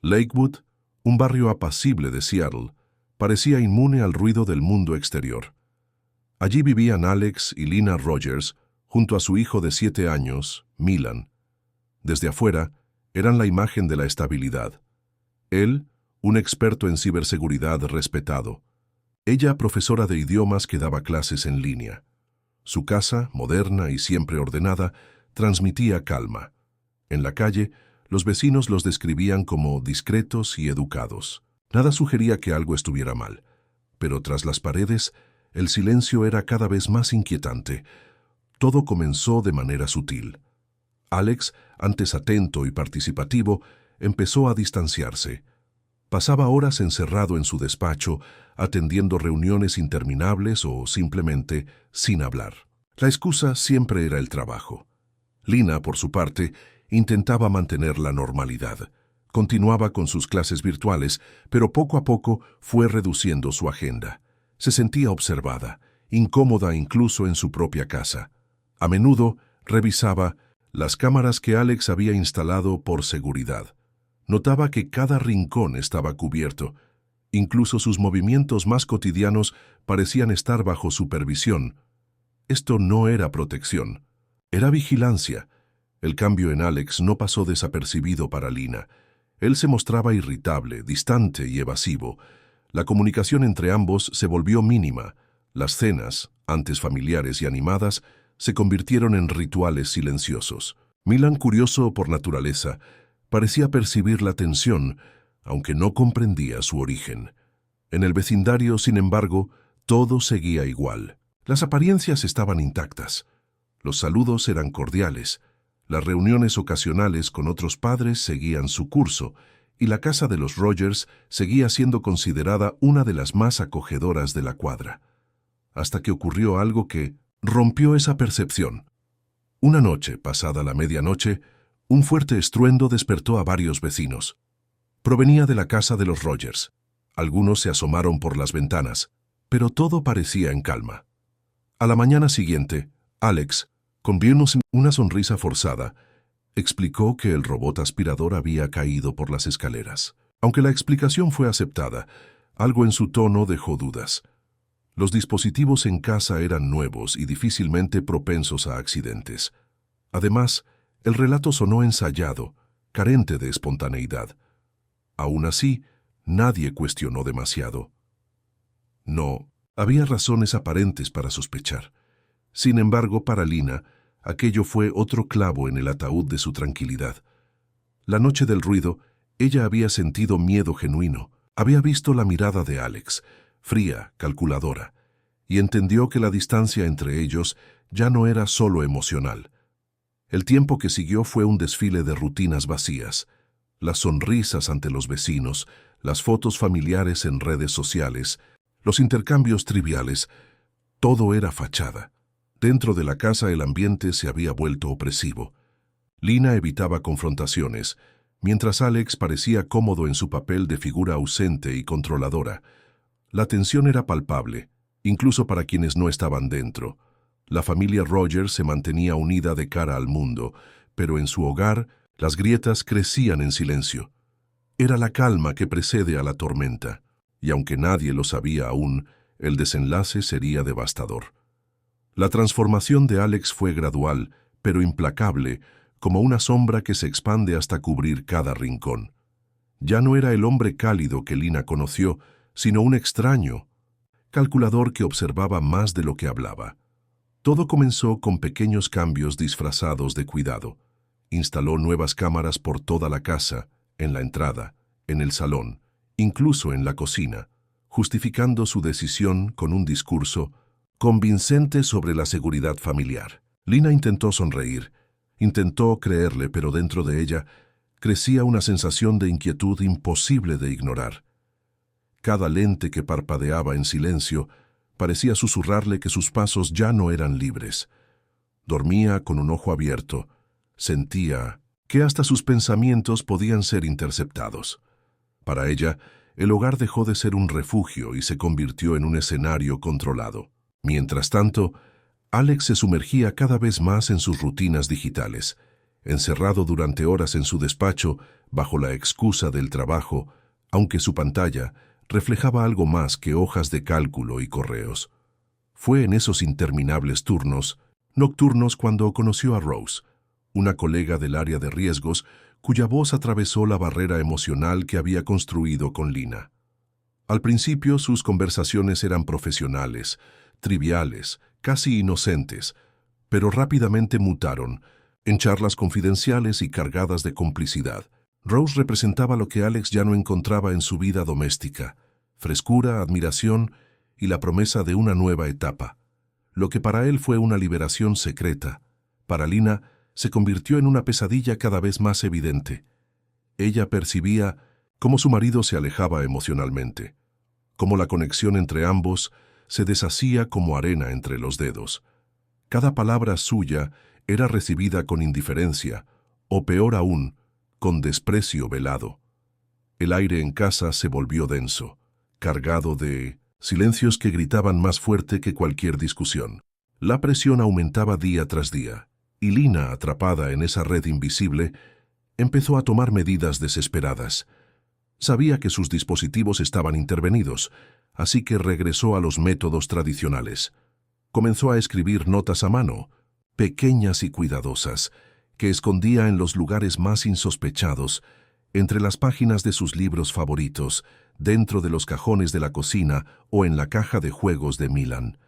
Lakewood, un barrio apacible de Seattle, parecía inmune al ruido del mundo exterior. Allí vivían Alex y Lina Rogers junto a su hijo de 7 años, Milan. Desde afuera, eran la imagen de la estabilidad. Él, un experto en ciberseguridad respetado. Ella, profesora de idiomas que daba clases en línea. Su casa, moderna y siempre ordenada, transmitía calma. En la calle, los vecinos los describían como discretos y educados. Nada sugería que algo estuviera mal, pero tras las paredes, el silencio era cada vez más inquietante. Todo comenzó de manera sutil. Alex, antes atento y participativo, empezó a distanciarse. Pasaba horas encerrado en su despacho, atendiendo reuniones interminables o simplemente sin hablar. La excusa siempre era el trabajo. Lina, por su parte, intentaba mantener la normalidad. Continuaba con sus clases virtuales, pero poco a poco fue reduciendo su agenda. Se sentía observada, incómoda incluso en su propia casa. A menudo revisaba las cámaras que Alex había instalado por seguridad. Notaba que cada rincón estaba cubierto. Incluso sus movimientos más cotidianos parecían estar bajo supervisión. Esto no era protección, era vigilancia. El cambio en Alex no pasó desapercibido para Lina. Él se mostraba irritable, distante y evasivo. La comunicación entre ambos se volvió mínima. Las cenas, antes familiares y animadas, se convirtieron en rituales silenciosos. Milan, curioso por naturaleza, parecía percibir la tensión, aunque no comprendía su origen. En el vecindario, sin embargo, todo seguía igual. Las apariencias estaban intactas. Los saludos eran cordiales. Las reuniones ocasionales con otros padres seguían su curso, y la casa de los Rogers seguía siendo considerada una de las más acogedoras de la cuadra. Hasta que ocurrió algo que rompió esa percepción. Una noche, pasada la medianoche, un fuerte estruendo despertó a varios vecinos. Provenía de la casa de los Rogers. Algunos se asomaron por las ventanas, pero todo parecía en calma. A la mañana siguiente, Alex, con una sonrisa forzada, explicó que el robot aspirador había caído por las escaleras. Aunque la explicación fue aceptada, algo en su tono dejó dudas. Los dispositivos en casa eran nuevos y difícilmente propensos a accidentes. Además, el relato sonó ensayado, carente de espontaneidad. Aún así, nadie cuestionó demasiado. No, había razones aparentes para sospechar. Sin embargo, para Lina, aquello fue otro clavo en el ataúd de su tranquilidad. La noche del ruido, ella había sentido miedo genuino. Había visto la mirada de Alex, fría, calculadora, y entendió que la distancia entre ellos ya no era solo emocional. El tiempo que siguió fue un desfile de rutinas vacías. Las sonrisas ante los vecinos, las fotos familiares en redes sociales, los intercambios triviales, todo era fachada. Dentro de la casa el ambiente se había vuelto opresivo. Lina evitaba confrontaciones, mientras Alex parecía cómodo en su papel de figura ausente y controladora. La tensión era palpable, incluso para quienes no estaban dentro. La familia Rogers se mantenía unida de cara al mundo, pero en su hogar las grietas crecían en silencio. Era la calma que precede a la tormenta, y aunque nadie lo sabía aún, el desenlace sería devastador. La transformación de Alex fue gradual, pero implacable, como una sombra que se expande hasta cubrir cada rincón. Ya no era el hombre cálido que Lina conoció, sino un extraño, calculador que observaba más de lo que hablaba. Todo comenzó con pequeños cambios disfrazados de cuidado. Instaló nuevas cámaras por toda la casa, en la entrada, en el salón, incluso en la cocina, justificando su decisión con un discurso convincente sobre la seguridad familiar. Lina intentó sonreír, intentó creerle, pero dentro de ella crecía una sensación de inquietud imposible de ignorar. Cada lente que parpadeaba en silencio parecía susurrarle que sus pasos ya no eran libres. Dormía con un ojo abierto. Sentía que hasta sus pensamientos podían ser interceptados. Para ella, el hogar dejó de ser un refugio y se convirtió en un escenario controlado. Mientras tanto, Alex se sumergía cada vez más en sus rutinas digitales. Encerrado durante horas en su despacho, bajo la excusa del trabajo, aunque su pantalla reflejaba algo más que hojas de cálculo y correos. Fue en esos interminables turnos nocturnos cuando conoció a Rose, una colega del área de riesgos cuya voz atravesó la barrera emocional que había construido con Lina. Al principio sus conversaciones eran profesionales, triviales, casi inocentes, pero rápidamente mutaron en charlas confidenciales y cargadas de complicidad. Rose representaba lo que Alex ya no encontraba en su vida doméstica: frescura, admiración y la promesa de una nueva etapa. Lo que para él fue una liberación secreta, para Lina se convirtió en una pesadilla cada vez más evidente. Ella percibía cómo su marido se alejaba emocionalmente, cómo la conexión entre ambos se deshacía como arena entre los dedos. Cada palabra suya era recibida con indiferencia, o peor aún, con desprecio velado. El aire en casa se volvió denso, cargado de silencios que gritaban más fuerte que cualquier discusión. La presión aumentaba día tras día, y Lina, atrapada en esa red invisible, empezó a tomar medidas desesperadas. Sabía que sus dispositivos estaban intervenidos, así que regresó a los métodos tradicionales. Comenzó a escribir notas a mano, pequeñas y cuidadosas, que escondía en los lugares más insospechados, entre las páginas de sus libros favoritos, dentro de los cajones de la cocina o en la caja de juegos de Milan.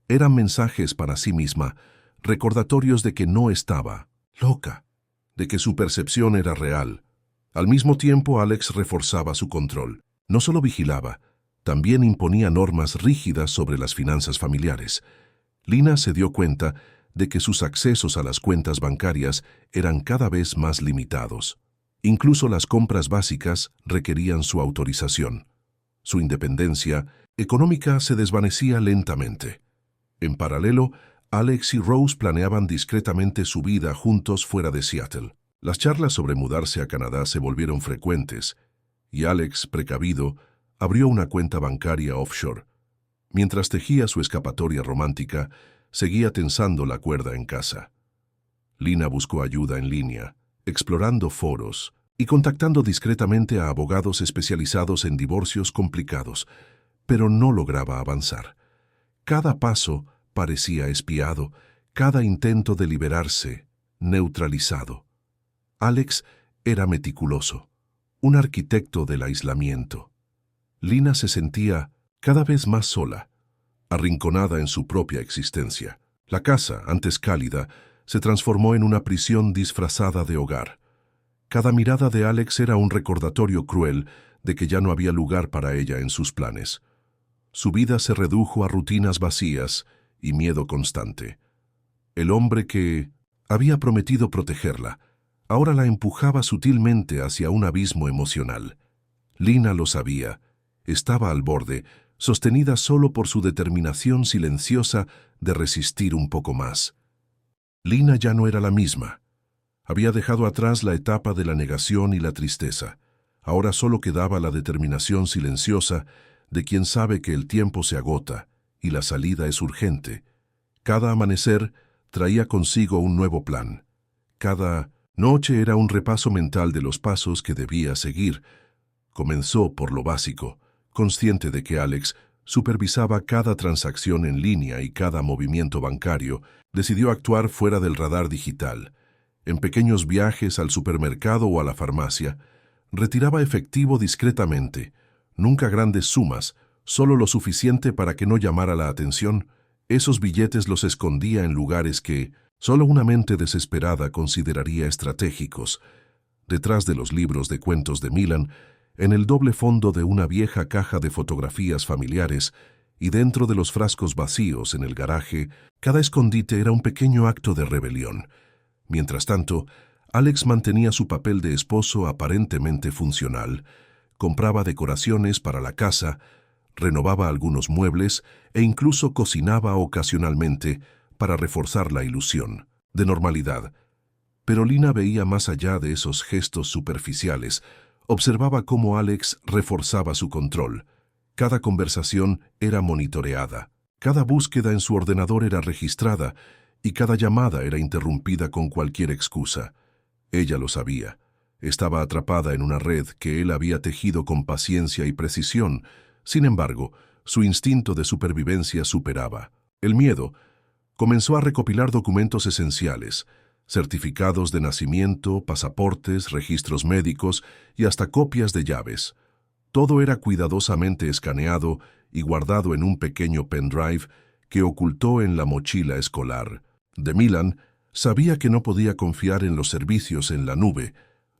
Eran mensajes para sí misma, recordatorios de que no estaba loca, de que su percepción era real. Al mismo tiempo, Alex reforzaba su control. No solo vigilaba, también imponía normas rígidas sobre las finanzas familiares. Lina se dio cuenta de que sus accesos a las cuentas bancarias eran cada vez más limitados. Incluso las compras básicas requerían su autorización. Su independencia económica se desvanecía lentamente. En paralelo, Alex y Rose planeaban discretamente su vida juntos fuera de Seattle. Las charlas sobre mudarse a Canadá se volvieron frecuentes, y Alex, precavido, abrió una cuenta bancaria offshore. Mientras tejía su escapatoria romántica, seguía tensando la cuerda en casa. Lina buscó ayuda en línea, explorando foros y contactando discretamente a abogados especializados en divorcios complicados, pero no lograba avanzar. Cada paso parecía espiado, cada intento de liberarse neutralizado. Alex era meticuloso, un arquitecto del aislamiento. Lina se sentía cada vez más sola, arrinconada en su propia existencia. La casa, antes cálida, se transformó en una prisión disfrazada de hogar. Cada mirada de Alex era un recordatorio cruel de que ya no había lugar para ella en sus planes. Su vida se redujo a rutinas vacías y miedo constante. El hombre que había prometido protegerla ahora la empujaba sutilmente hacia un abismo emocional. Lina lo sabía, estaba al borde, sostenida solo por su determinación silenciosa de resistir un poco más. Lina ya no era la misma. Había dejado atrás la etapa de la negación y la tristeza. Ahora solo quedaba la determinación silenciosa de quien sabe que el tiempo se agota y la salida es urgente. Cada amanecer traía consigo un nuevo plan. Cada noche era un repaso mental de los pasos que debía seguir. Comenzó por lo básico, consciente de que Alex supervisaba cada transacción en línea y cada movimiento bancario. Decidió actuar fuera del radar digital. En pequeños viajes al supermercado o a la farmacia, retiraba efectivo discretamente, nunca grandes sumas, solo lo suficiente para que no llamara la atención. Esos billetes los escondía en lugares que solo una mente desesperada consideraría estratégicos. Detrás de los libros de cuentos de Milan, en el doble fondo de una vieja caja de fotografías familiares y dentro de los frascos vacíos en el garaje, cada escondite era un pequeño acto de rebelión. Mientras tanto, Alex mantenía su papel de esposo aparentemente funcional, compraba decoraciones para la casa, renovaba algunos muebles e incluso cocinaba ocasionalmente para reforzar la ilusión de normalidad. Pero Lina veía más allá de esos gestos superficiales. Observaba cómo Alex reforzaba su control. Cada conversación era monitoreada, cada búsqueda en su ordenador era registrada y cada llamada era interrumpida con cualquier excusa. Ella lo sabía. Estaba atrapada en una red que él había tejido con paciencia y precisión. Sin embargo, su instinto de supervivencia superaba el miedo. Comenzó a recopilar documentos esenciales, certificados de nacimiento, pasaportes, registros médicos y hasta copias de llaves. Todo era cuidadosamente escaneado y guardado en un pequeño pendrive que ocultó en la mochila escolar. De Milan sabía que no podía confiar en los servicios en la nube,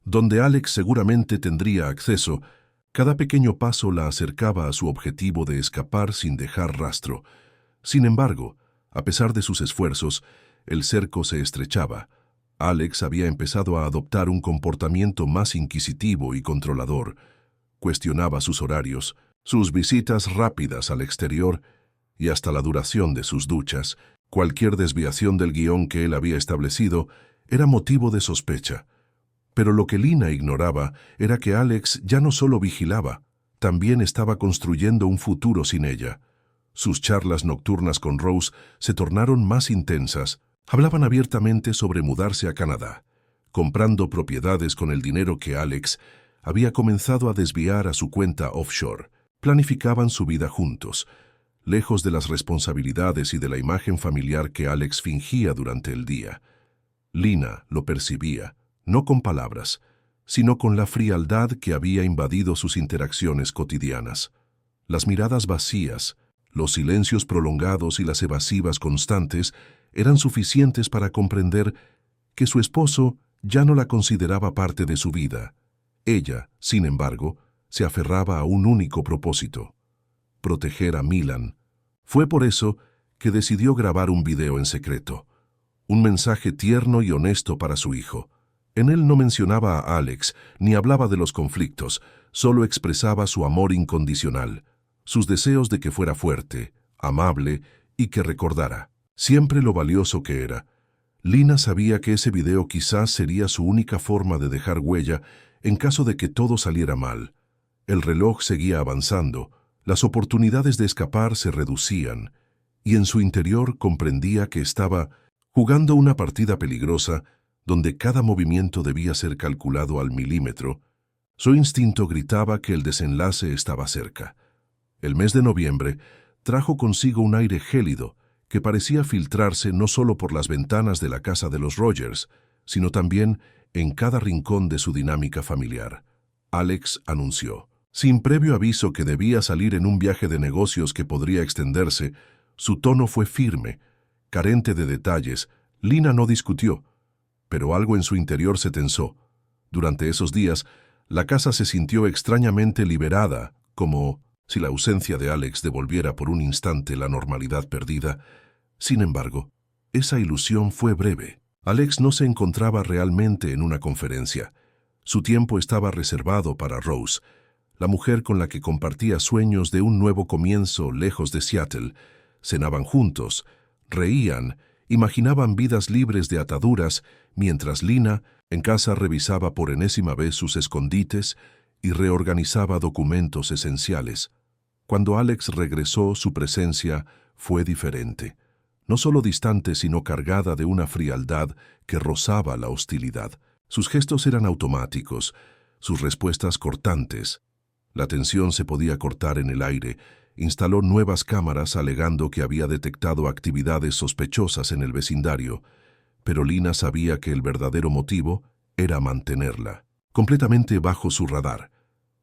donde Alex seguramente tendría acceso. Cada pequeño paso la acercaba a su objetivo de escapar sin dejar rastro. Sin embargo, a pesar de sus esfuerzos, el cerco se estrechaba. Alex había empezado a adoptar un comportamiento más inquisitivo y controlador. Cuestionaba sus horarios, sus visitas rápidas al exterior y hasta la duración de sus duchas. Cualquier desviación del guión que él había establecido era motivo de sospecha. Pero lo que Lina ignoraba era que Alex ya no solo vigilaba, también estaba construyendo un futuro sin ella. Sus charlas nocturnas con Rose se tornaron más intensas. Hablaban abiertamente sobre mudarse a Canadá, comprando propiedades con el dinero que Alex había comenzado a desviar a su cuenta offshore. Planificaban su vida juntos, lejos de las responsabilidades y de la imagen familiar que Alex fingía durante el día. Lina lo percibía, no con palabras, sino con la frialdad que había invadido sus interacciones cotidianas. Las miradas vacías, los silencios prolongados y las evasivas constantes eran suficientes para comprender que su esposo ya no la consideraba parte de su vida. Ella, sin embargo, se aferraba a un único propósito: proteger a Milan. Fue por eso que decidió grabar un video en secreto, un mensaje tierno y honesto para su hijo. En él no mencionaba a Alex ni hablaba de los conflictos, solo expresaba su amor incondicional, sus deseos de que fuera fuerte, amable y que recordara siempre lo valioso que era. Lina sabía que ese video quizás sería su única forma de dejar huella en caso de que todo saliera mal. El reloj seguía avanzando, las oportunidades de escapar se reducían, y en su interior comprendía que estaba jugando una partida peligrosa donde cada movimiento debía ser calculado al milímetro. Su instinto gritaba que el desenlace estaba cerca. El mes de noviembre trajo consigo un aire gélido que parecía filtrarse no solo por las ventanas de la casa de los Rogers, sino también en cada rincón de su dinámica familiar. Alex anunció, sin previo aviso, que debía salir en un viaje de negocios que podría extenderse. Su tono fue firme, carente de detalles. Lina no discutió, pero algo en su interior se tensó. Durante esos días, la casa se sintió extrañamente liberada, como si la ausencia de Alex devolviera por un instante la normalidad perdida. Sin embargo, esa ilusión fue breve. Alex no se encontraba realmente en una conferencia. Su tiempo estaba reservado para Rose, la mujer con la que compartía sueños de un nuevo comienzo lejos de Seattle. Cenaban juntos, reían, imaginaban vidas libres de ataduras, mientras Lina, en casa, revisaba por enésima vez sus escondites y reorganizaba documentos esenciales. Cuando Alex regresó, su presencia fue diferente. No solo distante, sino cargada de una frialdad que rozaba la hostilidad. Sus gestos eran automáticos, sus respuestas cortantes. La tensión se podía cortar en el aire. Instaló nuevas cámaras alegando que había detectado actividades sospechosas en el vecindario, pero Lina sabía que el verdadero motivo era mantenerla completamente bajo su radar.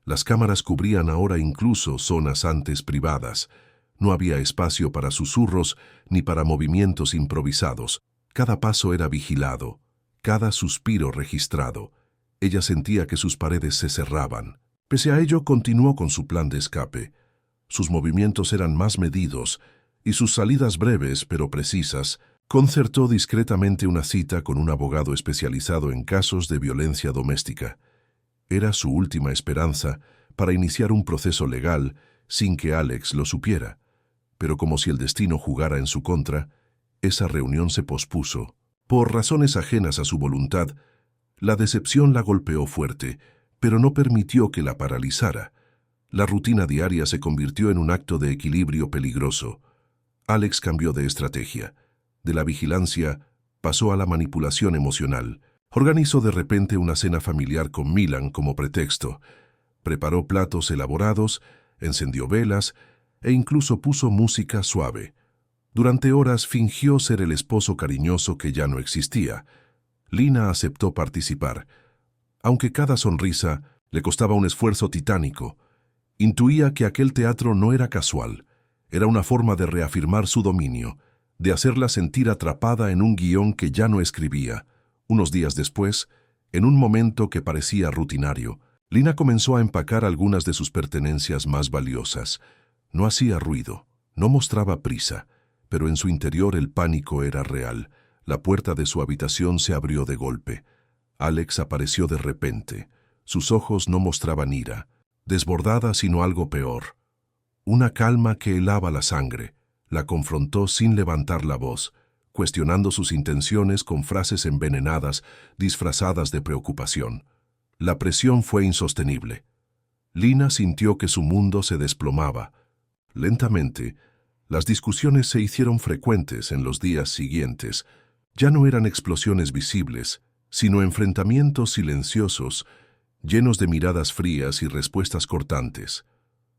Las cámaras cubrían ahora incluso zonas antes privadas. No había espacio para susurros ni para movimientos improvisados. Cada paso era vigilado, cada suspiro registrado. Ella sentía que sus paredes se cerraban. Pese a ello, continuó con su plan de escape. Sus movimientos eran más medidos y sus salidas breves pero precisas. Concertó discretamente una cita con un abogado especializado en casos de violencia doméstica. Era su última esperanza para iniciar un proceso legal sin que Alex lo supiera. Pero como si el destino jugara en su contra, esa reunión se pospuso. Por razones ajenas a su voluntad, la decepción la golpeó fuerte, pero no permitió que la paralizara. La rutina diaria se convirtió en un acto de equilibrio peligroso. Alex cambió de estrategia. De la vigilancia pasó a la manipulación emocional. Organizó de repente una cena familiar con Milan como pretexto. Preparó platos elaborados, encendió velas e incluso puso música suave. Durante horas fingió ser el esposo cariñoso que ya no existía. Lina aceptó participar, aunque cada sonrisa le costaba un esfuerzo titánico. Intuía que aquel teatro no era casual, era una forma de reafirmar su dominio, de hacerla sentir atrapada en un guión que ya no escribía. Unos días después, en un momento que parecía rutinario, Lina comenzó a empacar algunas de sus pertenencias más valiosas. No hacía ruido, no mostraba prisa, pero en su interior el pánico era real. La puerta de su habitación se abrió de golpe. Alex apareció de repente. Sus ojos no mostraban ira, desbordada sino algo peor. Una calma que helaba la sangre. La confrontó sin levantar la voz, cuestionando sus intenciones con frases envenenadas, disfrazadas de preocupación. La presión fue insostenible. Lina sintió que su mundo se desplomaba. Lentamente, las discusiones se hicieron frecuentes en los días siguientes. Ya no eran explosiones visibles, sino enfrentamientos silenciosos, llenos de miradas frías y respuestas cortantes.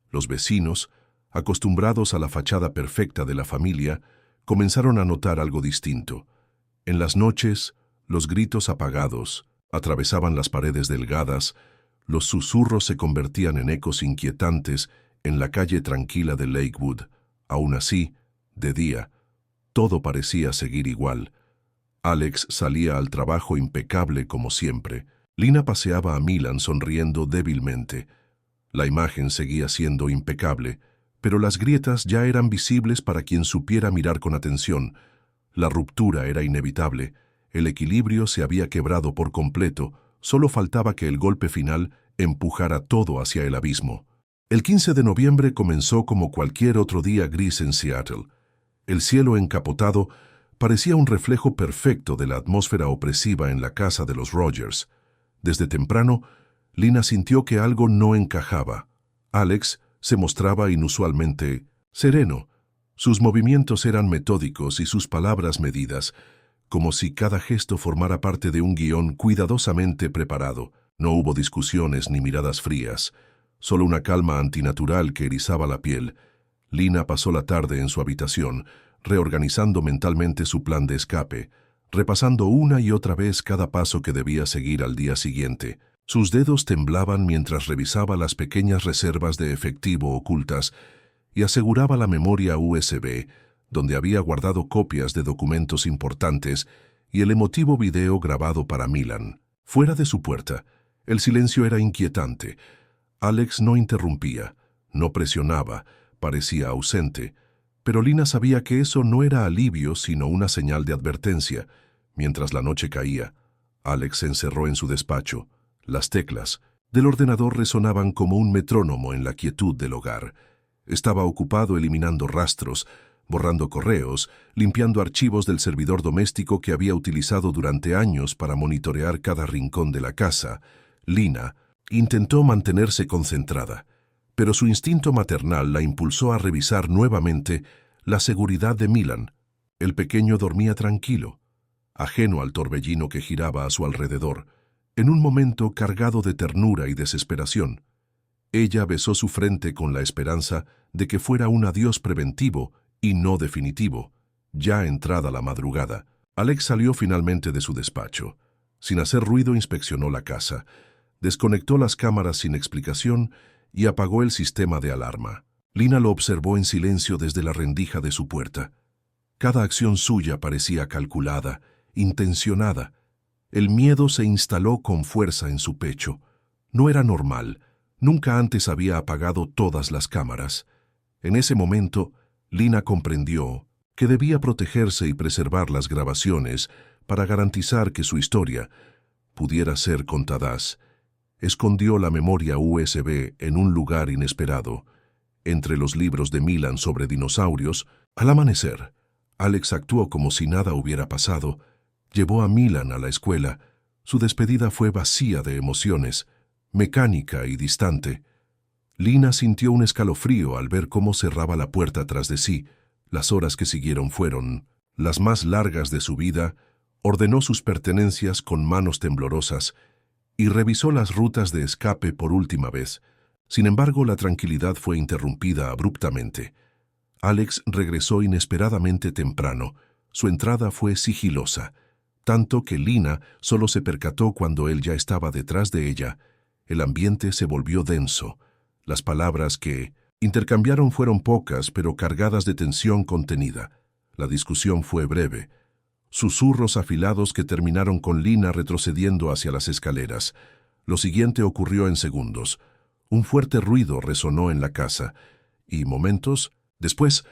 Los vecinos, acostumbrados a la fachada perfecta de la familia, comenzaron a notar algo distinto. En las noches, los gritos apagados atravesaban las paredes delgadas, los susurros se convertían en ecos inquietantes en la calle tranquila de Lakewood. Aún así, de día, todo parecía seguir igual. Alex salía al trabajo impecable como siempre. Lina paseaba a Milan sonriendo débilmente. La imagen seguía siendo impecable, pero las grietas ya eran visibles para quien supiera mirar con atención. La ruptura era inevitable. El equilibrio se había quebrado por completo. Solo faltaba que el golpe final empujara todo hacia el abismo. El 15 de noviembre comenzó como cualquier otro día gris en Seattle. El cielo encapotado parecía un reflejo perfecto de la atmósfera opresiva en la casa de los Rogers. Desde temprano, Lina sintió que algo no encajaba. Alex se mostraba inusualmente sereno. Sus movimientos eran metódicos y sus palabras medidas, como si cada gesto formara parte de un guión cuidadosamente preparado. No hubo discusiones ni miradas frías, solo una calma antinatural que erizaba la piel. Lina pasó la tarde en su habitación, reorganizando mentalmente su plan de escape, repasando una y otra vez cada paso que debía seguir al día siguiente. Sus dedos temblaban mientras revisaba las pequeñas reservas de efectivo ocultas y aseguraba la memoria USB, donde había guardado copias de documentos importantes y el emotivo video grabado para Milan. Fuera de su puerta, el silencio era inquietante. Alex no interrumpía, no presionaba, parecía ausente, pero Lina sabía que eso no era alivio sino una señal de advertencia. Mientras la noche caía, Alex se encerró en su despacho. Las teclas del ordenador resonaban como un metrónomo en la quietud del hogar. Estaba ocupado eliminando rastros, borrando correos, limpiando archivos del servidor doméstico que había utilizado durante años para monitorear cada rincón de la casa. Lina intentó mantenerse concentrada, pero su instinto maternal la impulsó a revisar nuevamente la seguridad de Milan. El pequeño dormía tranquilo, ajeno al torbellino que giraba a su alrededor, en un momento cargado de ternura y desesperación. Ella besó su frente con la esperanza de que fuera un adiós preventivo y no definitivo. Ya entrada la madrugada, Alex salió finalmente de su despacho. Sin hacer ruido inspeccionó la casa, desconectó las cámaras sin explicación y apagó el sistema de alarma. Lina lo observó en silencio desde la rendija de su puerta. Cada acción suya parecía calculada, intencionada. El miedo se instaló con fuerza en su pecho. No era normal. Nunca antes había apagado todas las cámaras. En ese momento, Lina comprendió que debía protegerse y preservar las grabaciones para garantizar que su historia pudiera ser contada. Escondió la memoria USB en un lugar inesperado, entre los libros de Milan sobre dinosaurios. Al amanecer, Alex actuó como si nada hubiera pasado. Llevó a Milan a la escuela. Su despedida fue vacía de emociones, mecánica y distante. Lina sintió un escalofrío al ver cómo cerraba la puerta tras de sí. Las horas que siguieron fueron las más largas de su vida, ordenó sus pertenencias con manos temblorosas y revisó las rutas de escape por última vez. Sin embargo, la tranquilidad fue interrumpida abruptamente. Alex regresó inesperadamente temprano. Su entrada fue sigilosa, tanto que Lina solo se percató cuando él ya estaba detrás de ella. El ambiente se volvió denso. Las palabras que intercambiaron fueron pocas, pero cargadas de tensión contenida. La discusión fue breve. Susurros afilados que terminaron con Lina retrocediendo hacia las escaleras. Lo siguiente ocurrió en segundos. Un fuerte ruido resonó en la casa, y momentos después,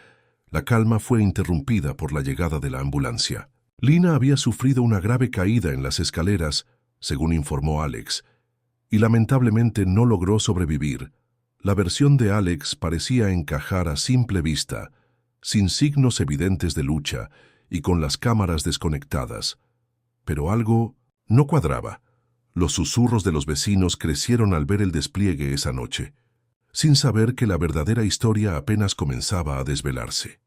la calma fue interrumpida por la llegada de la ambulancia. Lina había sufrido una grave caída en las escaleras, según informó Alex, y lamentablemente no logró sobrevivir. La versión de Alex parecía encajar a simple vista, sin signos evidentes de lucha y con las cámaras desconectadas. Pero algo no cuadraba. Los susurros de los vecinos crecieron al ver el despliegue esa noche, sin saber que la verdadera historia apenas comenzaba a desvelarse.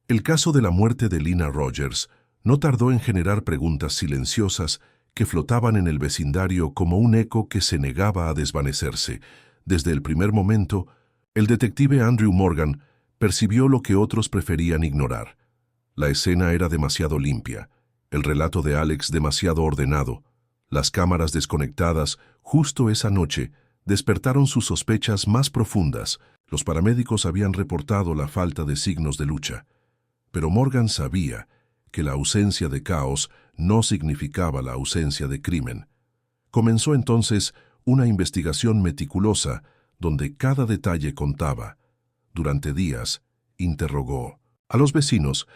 El caso de la muerte de Lina Rogers no tardó en generar preguntas silenciosas que flotaban en el vecindario como un eco que se negaba a desvanecerse. Desde el primer momento, el detective Andrew Morgan percibió lo que otros preferían ignorar. La escena era demasiado limpia, el relato de Alex demasiado ordenado. Las cámaras desconectadas, justo esa noche, despertaron sus sospechas más profundas. Los paramédicos habían reportado la falta de signos de lucha. Pero Morgan sabía que la ausencia de caos no significaba la ausencia de crimen. Comenzó entonces una investigación meticulosa donde cada detalle contaba. Durante días, interrogó a los vecinos,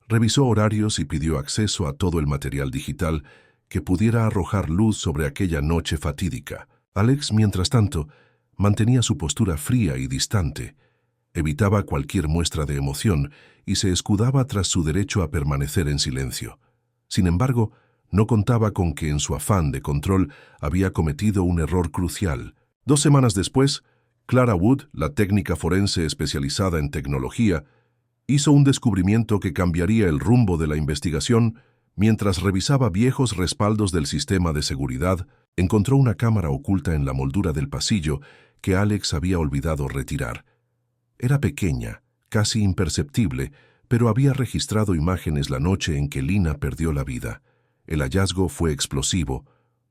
revisó horarios y pidió acceso a todo el material digital que pudiera arrojar luz sobre aquella noche fatídica. Alex, mientras tanto, mantenía su postura fría y distante. Evitaba cualquier muestra de emoción y se escudaba tras su derecho a permanecer en silencio. Sin embargo, no contaba con que en su afán de control había cometido un error crucial. 2 semanas después, Clara Wood, la técnica forense especializada en tecnología, hizo un descubrimiento que cambiaría el rumbo de la investigación. Mientras revisaba viejos respaldos del sistema de seguridad, encontró una cámara oculta en la moldura del pasillo que Alex había olvidado retirar. Era pequeña, casi imperceptible, pero había registrado imágenes la noche en que Lina perdió la vida. El hallazgo fue explosivo.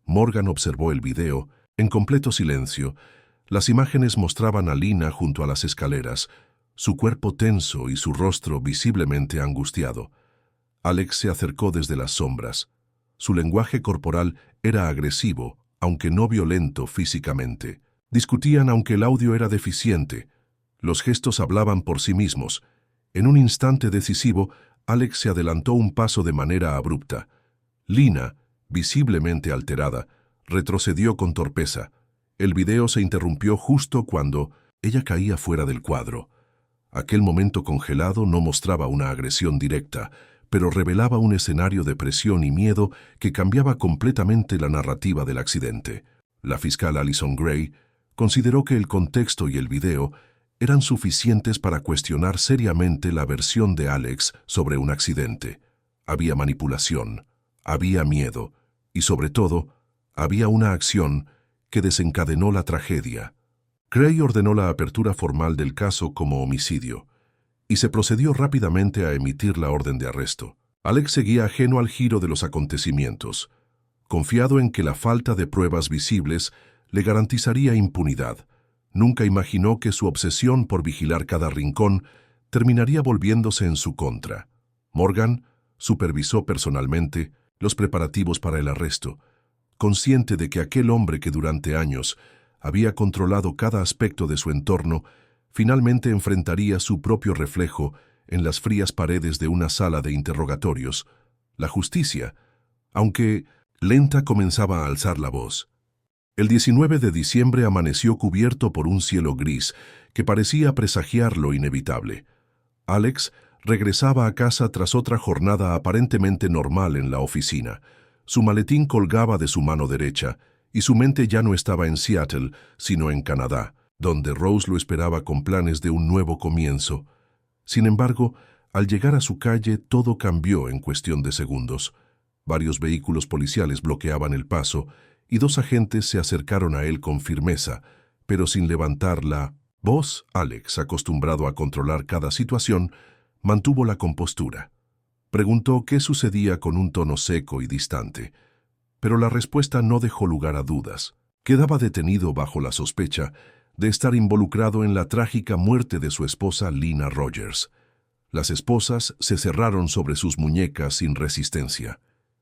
Morgan observó el video, en completo silencio. Las imágenes mostraban a Lina junto a las escaleras, su cuerpo tenso y su rostro visiblemente angustiado. Alex se acercó desde las sombras. Su lenguaje corporal era agresivo, aunque no violento físicamente. Discutían aunque el audio era deficiente. Los gestos hablaban por sí mismos. En un instante decisivo, Alex se adelantó un paso de manera abrupta. Lina, visiblemente alterada, retrocedió con torpeza. El video se interrumpió justo cuando ella caía fuera del cuadro. Aquel momento congelado no mostraba una agresión directa, pero revelaba un escenario de presión y miedo que cambiaba completamente la narrativa del accidente. La fiscal Alison Gray consideró que el contexto y el video eran suficientes para cuestionar seriamente la versión de Alex sobre un accidente. Había manipulación, había miedo y, sobre todo, había una acción que desencadenó la tragedia. Gray ordenó la apertura formal del caso como homicidio y se procedió rápidamente a emitir la orden de arresto. Alex seguía ajeno al giro de los acontecimientos, confiado en que la falta de pruebas visibles le garantizaría impunidad. Nunca imaginó que su obsesión por vigilar cada rincón terminaría volviéndose en su contra. Morgan supervisó personalmente los preparativos para el arresto, consciente de que aquel hombre que durante años había controlado cada aspecto de su entorno, finalmente enfrentaría su propio reflejo en las frías paredes de una sala de interrogatorios. La justicia, aunque lenta, comenzaba a alzar la voz. El 19 de diciembre amaneció cubierto por un cielo gris que parecía presagiar lo inevitable. Alex regresaba a casa tras otra jornada aparentemente normal en la oficina. Su maletín colgaba de su mano derecha y su mente ya no estaba en Seattle, sino en Canadá, donde Rose lo esperaba con planes de un nuevo comienzo. Sin embargo, al llegar a su calle todo cambió en cuestión de segundos. Varios vehículos policiales bloqueaban el paso y 2 agentes se acercaron a él con firmeza, pero sin levantar la voz. Alex, acostumbrado a controlar cada situación, mantuvo la compostura. Preguntó qué sucedía con un tono seco y distante, pero la respuesta no dejó lugar a dudas. Quedaba detenido bajo la sospecha de estar involucrado en la trágica muerte de su esposa Lina Rogers. Las esposas se cerraron sobre sus muñecas sin resistencia.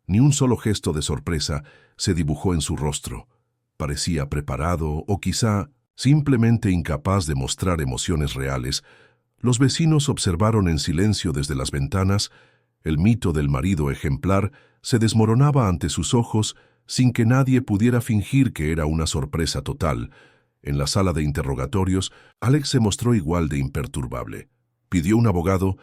Ni un solo gesto de sorpresa se dibujó en su rostro. Parecía preparado o quizá simplemente incapaz de mostrar emociones reales. Los vecinos observaron en silencio desde las ventanas. El mito del marido ejemplar se desmoronaba ante sus ojos sin que nadie pudiera fingir que era una sorpresa total. En la sala de interrogatorios, Alex se mostró igual de imperturbable. Pidió un abogado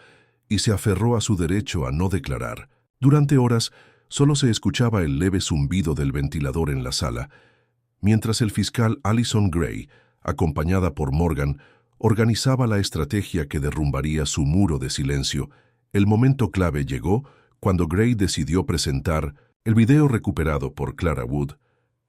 y se aferró a su derecho a no declarar. Durante horas, solo se escuchaba el leve zumbido del ventilador en la sala, mientras el fiscal Allison Gray, acompañada por Morgan, organizaba la estrategia que derrumbaría su muro de silencio. El momento clave llegó cuando Gray decidió presentar el video recuperado por Clara Wood.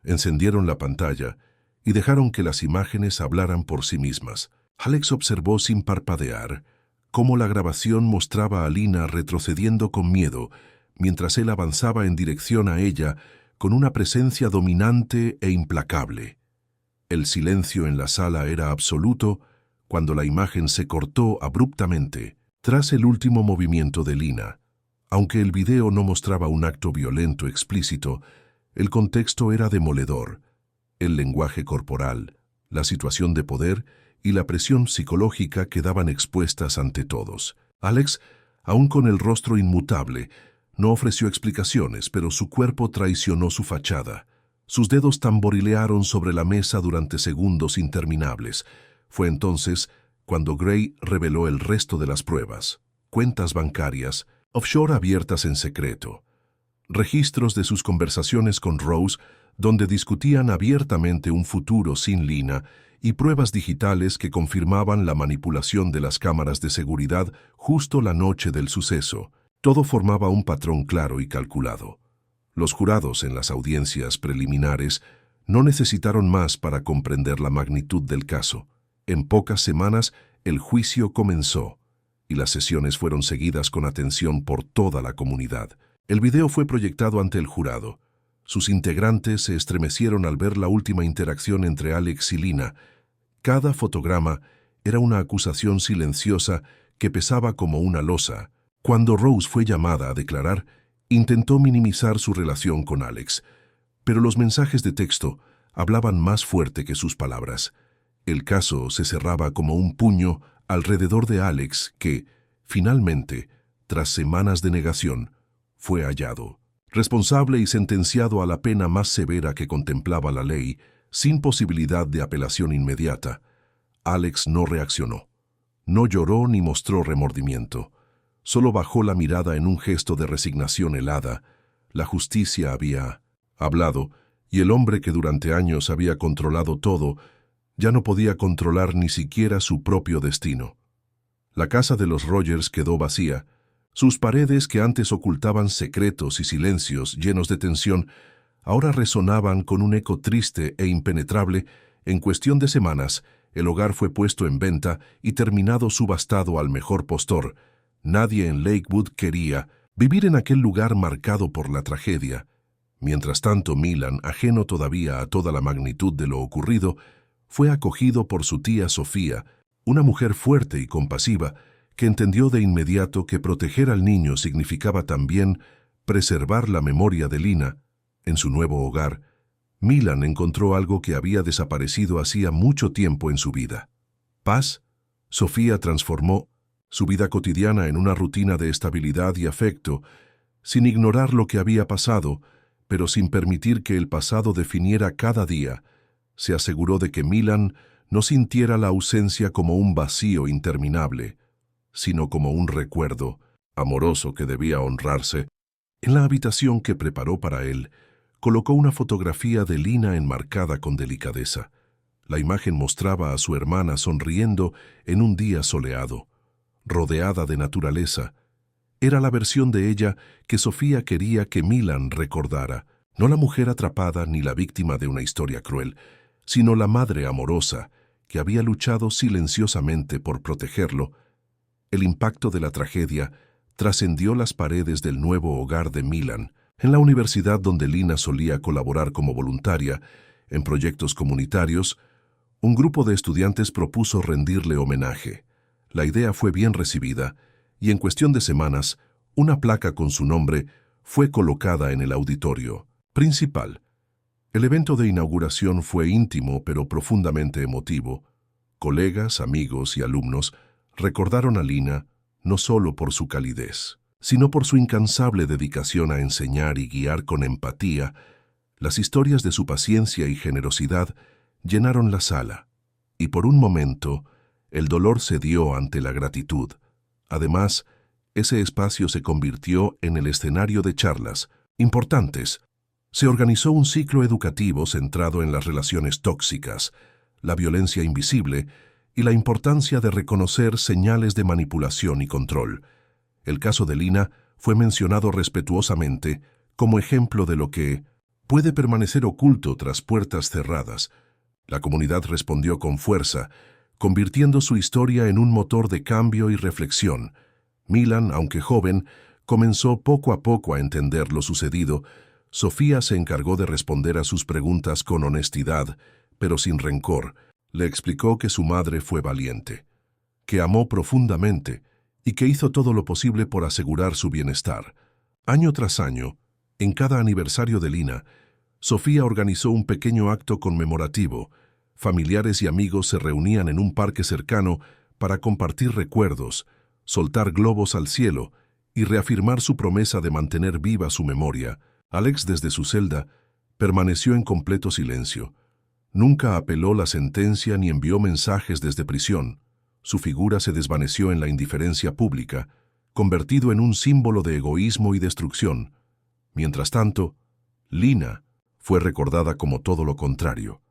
Encendieron la pantalla y dejaron que las imágenes hablaran por sí mismas. Alex observó sin parpadear cómo la grabación mostraba a Lina retrocediendo con miedo, mientras él avanzaba en dirección a ella con una presencia dominante e implacable. El silencio en la sala era absoluto cuando la imagen se cortó abruptamente tras el último movimiento de Lina. Aunque el video no mostraba un acto violento explícito, el contexto era demoledor. El lenguaje corporal, la situación de poder y la presión psicológica quedaban expuestas ante todos. Alex, aún con el rostro inmutable, no ofreció explicaciones, pero su cuerpo traicionó su fachada. Sus dedos tamborilearon sobre la mesa durante segundos interminables. Fue entonces cuando Gray reveló el resto de las pruebas: cuentas bancarias, offshore abiertas en secreto, registros de sus conversaciones con Rose, donde discutían abiertamente un futuro sin Lina, y pruebas digitales que confirmaban la manipulación de las cámaras de seguridad justo la noche del suceso. Todo formaba un patrón claro y calculado. Los jurados en las audiencias preliminares no necesitaron más para comprender la magnitud del caso. En pocas semanas, el juicio comenzó, y las sesiones fueron seguidas con atención por toda la comunidad. El video fue proyectado ante el jurado. Sus integrantes se estremecieron al ver la última interacción entre Alex y Lina. Cada fotograma era una acusación silenciosa que pesaba como una losa. Cuando Rose fue llamada a declarar, intentó minimizar su relación con Alex, pero los mensajes de texto hablaban más fuerte que sus palabras. El caso se cerraba como un puño alrededor de Alex que, finalmente, tras semanas de negación, fue hallado, responsable y sentenciado a la pena más severa que contemplaba la ley, sin posibilidad de apelación inmediata. Alex no reaccionó. No lloró ni mostró remordimiento. Solo bajó la mirada en un gesto de resignación helada. La justicia había hablado, y el hombre que durante años había controlado todo, ya no podía controlar ni siquiera su propio destino. La casa de los Rogers quedó vacía. Sus paredes, que antes ocultaban secretos y silencios llenos de tensión, ahora resonaban con un eco triste e impenetrable. En cuestión de semanas, el hogar fue puesto en venta y terminado subastado al mejor postor. Nadie en Lakewood quería vivir en aquel lugar marcado por la tragedia. Mientras tanto, Milan, ajeno todavía a toda la magnitud de lo ocurrido, fue acogido por su tía Sofía, una mujer fuerte y compasiva, que entendió de inmediato que proteger al niño significaba también preservar la memoria de Lina. En su nuevo hogar, Milan encontró algo que había desaparecido hacía mucho tiempo en su vida: paz. Sofía transformó su vida cotidiana en una rutina de estabilidad y afecto, sin ignorar lo que había pasado, pero sin permitir que el pasado definiera cada día. Se aseguró de que Milan no sintiera la ausencia como un vacío interminable, sino como un recuerdo amoroso que debía honrarse. En la habitación que preparó para él, colocó una fotografía de Lina enmarcada con delicadeza. La imagen mostraba a su hermana sonriendo en un día soleado, rodeada de naturaleza. Era la versión de ella que Sofía quería que Milan recordara, no la mujer atrapada ni la víctima de una historia cruel, sino la madre amorosa que había luchado silenciosamente por protegerlo. El impacto de la tragedia trascendió las paredes del nuevo hogar de Milan, en la universidad donde Lina solía colaborar como voluntaria en proyectos comunitarios. Un grupo de estudiantes propuso rendirle homenaje. La idea fue bien recibida y en cuestión de semanas, una placa con su nombre fue colocada en el auditorio principal. El evento de inauguración fue íntimo pero profundamente emotivo. Colegas, amigos y alumnos recordaron a Lina no solo por su calidez, sino por su incansable dedicación a enseñar y guiar con empatía. Las historias de su paciencia y generosidad llenaron la sala, y por un momento el dolor cedió ante la gratitud. Además, ese espacio se convirtió en el escenario de charlas importantes. Se organizó un ciclo educativo centrado en las relaciones tóxicas, la violencia invisible y la importancia de reconocer señales de manipulación y control. El caso de Lina fue mencionado respetuosamente como ejemplo de lo que puede permanecer oculto tras puertas cerradas. La comunidad respondió con fuerza, convirtiendo su historia en un motor de cambio y reflexión. Milan, aunque joven, comenzó poco a poco a entender lo sucedido. Sofía se encargó de responder a sus preguntas con honestidad, pero sin rencor. Le explicó que su madre fue valiente, que amó profundamente y que hizo todo lo posible por asegurar su bienestar. Año tras año, en cada aniversario de Lina, Sofía organizó un pequeño acto conmemorativo. Familiares y amigos se reunían en un parque cercano para compartir recuerdos, soltar globos al cielo y reafirmar su promesa de mantener viva su memoria. Alex, desde su celda, permaneció en completo silencio. Nunca apeló la sentencia ni envió mensajes desde prisión. Su figura se desvaneció en la indiferencia pública, convertido en un símbolo de egoísmo y destrucción. Mientras tanto, Lina fue recordada como todo lo contrario,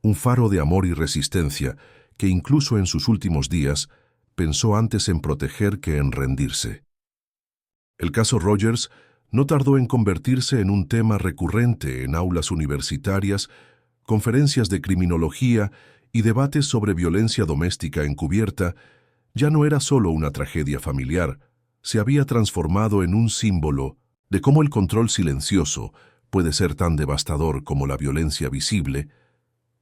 un faro de amor y resistencia que incluso en sus últimos días pensó antes en proteger que en rendirse. El caso Rogers no tardó en convertirse en un tema recurrente en aulas universitarias, conferencias de criminología y debates sobre violencia doméstica encubierta. Ya no era solo una tragedia familiar, se había transformado en un símbolo de cómo el control silencioso puede ser tan devastador como la violencia visible.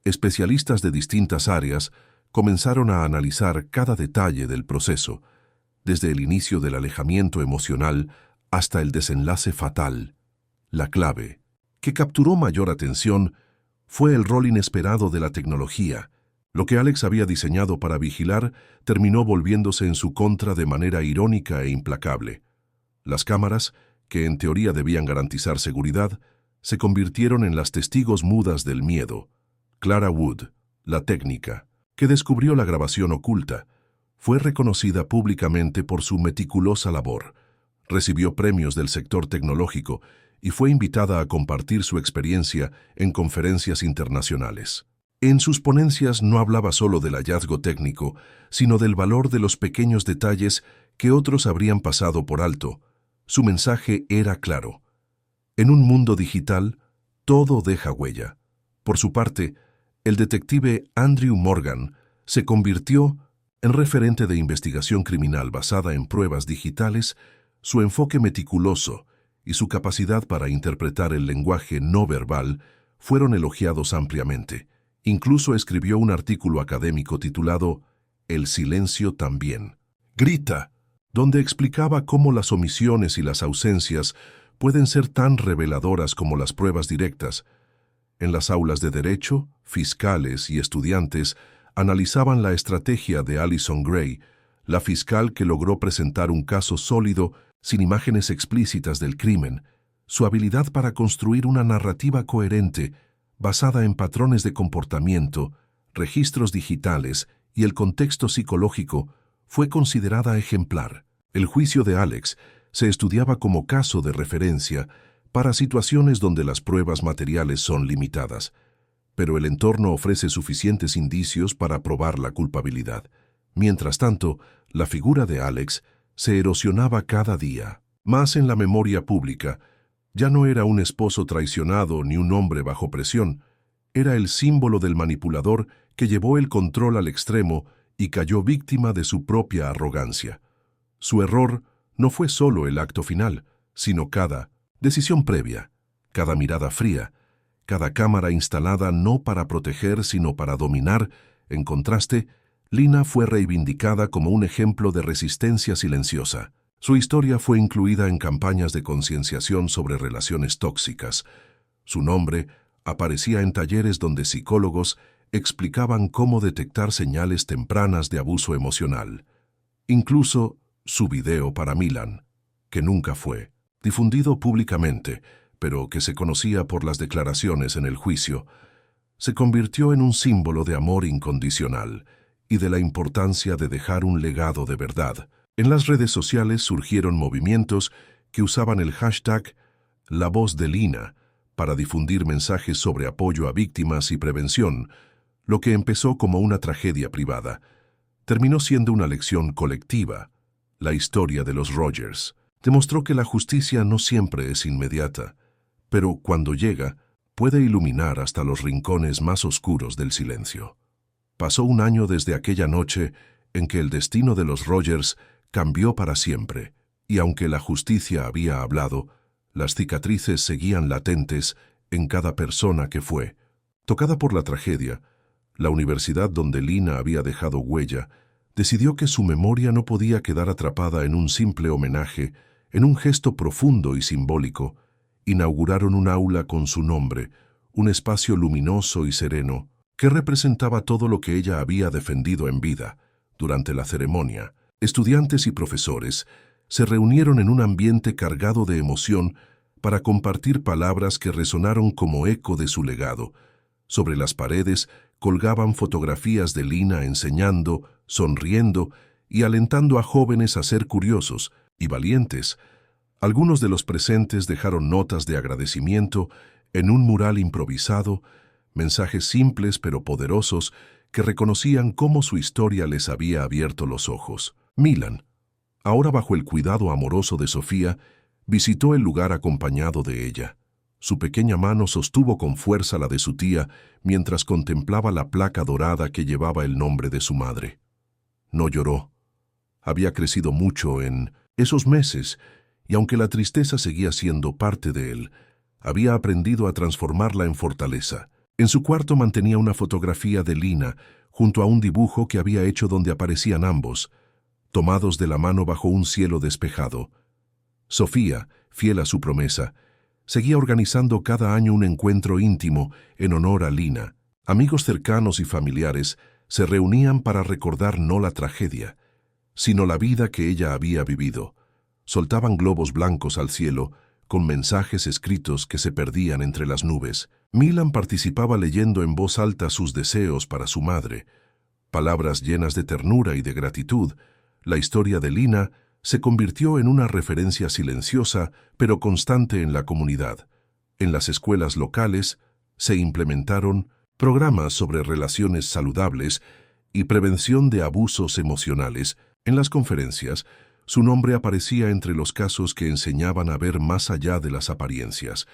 Especialistas de distintas áreas comenzaron a analizar cada detalle del proceso, desde el inicio del alejamiento emocional hasta el desenlace fatal. La clave, que capturó mayor atención, fue el rol inesperado de la tecnología. Lo que Alex había diseñado para vigilar terminó volviéndose en su contra de manera irónica e implacable. Las cámaras, que en teoría debían garantizar seguridad, se convirtieron en las testigos mudas del miedo. Clara Wood, la técnica, que descubrió la grabación oculta, fue reconocida públicamente por su meticulosa labor. Recibió premios del sector tecnológico y fue invitada a compartir su experiencia en conferencias internacionales. En sus ponencias no hablaba solo del hallazgo técnico, sino del valor de los pequeños detalles que otros habrían pasado por alto. Su mensaje era claro. En un mundo digital, todo deja huella. Por su parte, el detective Andrew Morgan se convirtió en referente de investigación criminal basada en pruebas digitales. Su enfoque meticuloso y su capacidad para interpretar el lenguaje no verbal fueron elogiados ampliamente. Incluso escribió un artículo académico titulado «El silencio también grita», donde explicaba cómo las omisiones y las ausencias pueden ser tan reveladoras como las pruebas directas. En las aulas de derecho, fiscales y estudiantes analizaban la estrategia de Alison Gray, la fiscal que logró presentar un caso sólido sin imágenes explícitas del crimen. Su habilidad para construir una narrativa coherente basada en patrones de comportamiento, registros digitales y el contexto psicológico fue considerada ejemplar. El juicio de Alex se estudiaba como caso de referencia para situaciones donde las pruebas materiales son limitadas, pero el entorno ofrece suficientes indicios para probar la culpabilidad. Mientras tanto, la figura de Alex se erosionaba cada día. Más en la memoria pública, ya no era un esposo traicionado ni un hombre bajo presión, era el símbolo del manipulador que llevó el control al extremo y cayó víctima de su propia arrogancia. Su error no fue solo el acto final, sino cada decisión previa, cada mirada fría, cada cámara instalada no para proteger sino para dominar. En contraste, Lina fue reivindicada como un ejemplo de resistencia silenciosa. Su historia fue incluida en campañas de concienciación sobre relaciones tóxicas. Su nombre aparecía en talleres donde psicólogos explicaban cómo detectar señales tempranas de abuso emocional. Incluso su video para Milan, que nunca fue difundido públicamente, pero que se conocía por las declaraciones en el juicio, se convirtió en un símbolo de amor incondicional y de la importancia de dejar un legado de verdad. En las redes sociales surgieron movimientos que usaban el hashtag La Voz de Lina para difundir mensajes sobre apoyo a víctimas y prevención. Lo que empezó como una tragedia privada terminó siendo una lección colectiva. La historia de los Rogers demostró que la justicia no siempre es inmediata, pero cuando llega, puede iluminar hasta los rincones más oscuros del silencio. Pasó un año desde aquella noche en que el destino de los Rogers cambió para siempre, y aunque la justicia había hablado, las cicatrices seguían latentes en cada persona que fue. Tocada por la tragedia, la universidad donde Lina había dejado huella decidió que su memoria no podía quedar atrapada en un simple homenaje. En un gesto profundo y simbólico, inauguraron un aula con su nombre, un espacio luminoso y sereno que representaba todo lo que ella había defendido en vida. Durante la ceremonia, estudiantes y profesores se reunieron en un ambiente cargado de emoción para compartir palabras que resonaron como eco de su legado. Sobre las paredes colgaban fotografías de Lina enseñando, sonriendo y alentando a jóvenes a ser curiosos y valientes. Algunos de los presentes dejaron notas de agradecimiento en un mural improvisado, mensajes simples pero poderosos que reconocían cómo su historia les había abierto los ojos. Milan, ahora bajo el cuidado amoroso de Sofía, visitó el lugar acompañado de ella. Su pequeña mano sostuvo con fuerza la de su tía mientras contemplaba la placa dorada que llevaba el nombre de su madre. No lloró. Había crecido mucho en esos meses, y aunque la tristeza seguía siendo parte de él, había aprendido a transformarla en fortaleza. En su cuarto mantenía una fotografía de Lina junto a un dibujo que había hecho donde aparecían ambos, tomados de la mano bajo un cielo despejado. Sofía, fiel a su promesa, seguía organizando cada año un encuentro íntimo en honor a Lina. Amigos cercanos y familiares se reunían para recordar no la tragedia, sino la vida que ella había vivido. Soltaban globos blancos al cielo, con mensajes escritos que se perdían entre las nubes. Milan participaba leyendo en voz alta sus deseos para su madre. Palabras llenas de ternura y de gratitud. La historia de Lina se convirtió en una referencia silenciosa pero constante en la comunidad. En las escuelas locales se implementaron programas sobre relaciones saludables y prevención de abusos emocionales. En las conferencias, su nombre aparecía entre los casos que enseñaban a ver más allá de las apariencias.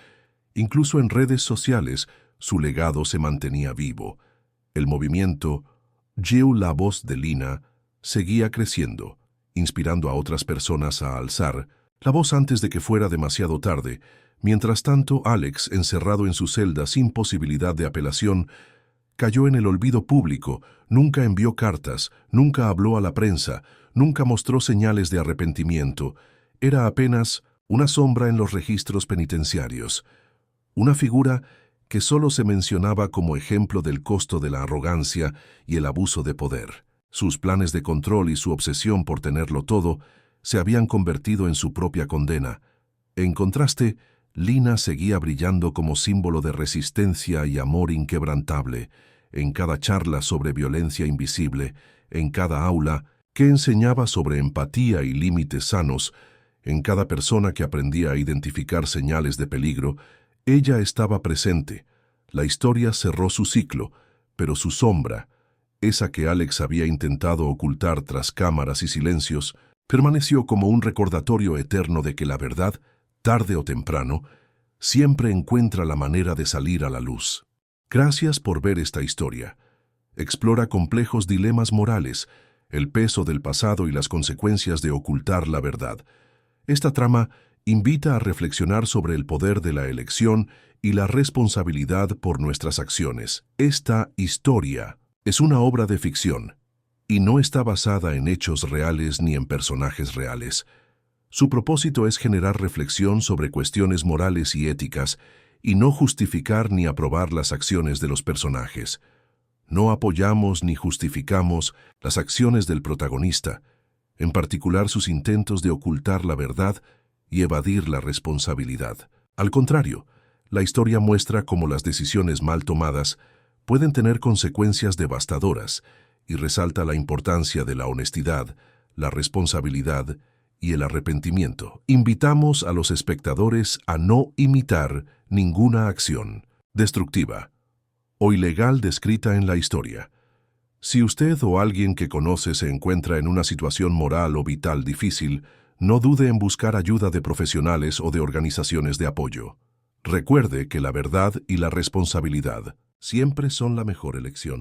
Incluso en redes sociales, su legado se mantenía vivo. El movimiento Lleu la voz de Lina seguía creciendo, inspirando a otras personas a alzar la voz antes de que fuera demasiado tarde. Mientras tanto, Alex, encerrado en su celda sin posibilidad de apelación, cayó en el olvido público. Nunca envió cartas, nunca habló a la prensa, nunca mostró señales de arrepentimiento. Era apenas una sombra en los registros penitenciarios. Una figura que solo se mencionaba como ejemplo del costo de la arrogancia y el abuso de poder. Sus planes de control y su obsesión por tenerlo todo se habían convertido en su propia condena. En contraste, Lina seguía brillando como símbolo de resistencia y amor inquebrantable. En cada charla sobre violencia invisible, en cada aula que enseñaba sobre empatía y límites sanos, en cada persona que aprendía a identificar señales de peligro, ella estaba presente. La historia cerró su ciclo, pero su sombra, esa que Alex había intentado ocultar tras cámaras y silencios, permaneció como un recordatorio eterno de que la verdad, tarde o temprano, siempre encuentra la manera de salir a la luz. Gracias por ver esta historia. Explora complejos dilemas morales, el peso del pasado y las consecuencias de ocultar la verdad. Esta trama invita a reflexionar sobre el poder de la elección y la responsabilidad por nuestras acciones. Esta historia es una obra de ficción y no está basada en hechos reales ni en personajes reales. Su propósito es generar reflexión sobre cuestiones morales y éticas y no justificar ni aprobar las acciones de los personajes. No apoyamos ni justificamos las acciones del protagonista, en particular sus intentos de ocultar la verdad y evadir la responsabilidad. Al contrario, la historia muestra cómo las decisiones mal tomadas pueden tener consecuencias devastadoras y resalta la importancia de la honestidad, la responsabilidad y el arrepentimiento. Invitamos a los espectadores a no imitar ninguna acción destructiva o ilegal descrita en la historia. Si usted o alguien que conoce se encuentra en una situación moral o vital difícil, no dude en buscar ayuda de profesionales o de organizaciones de apoyo. Recuerde que la verdad y la responsabilidad siempre son la mejor elección.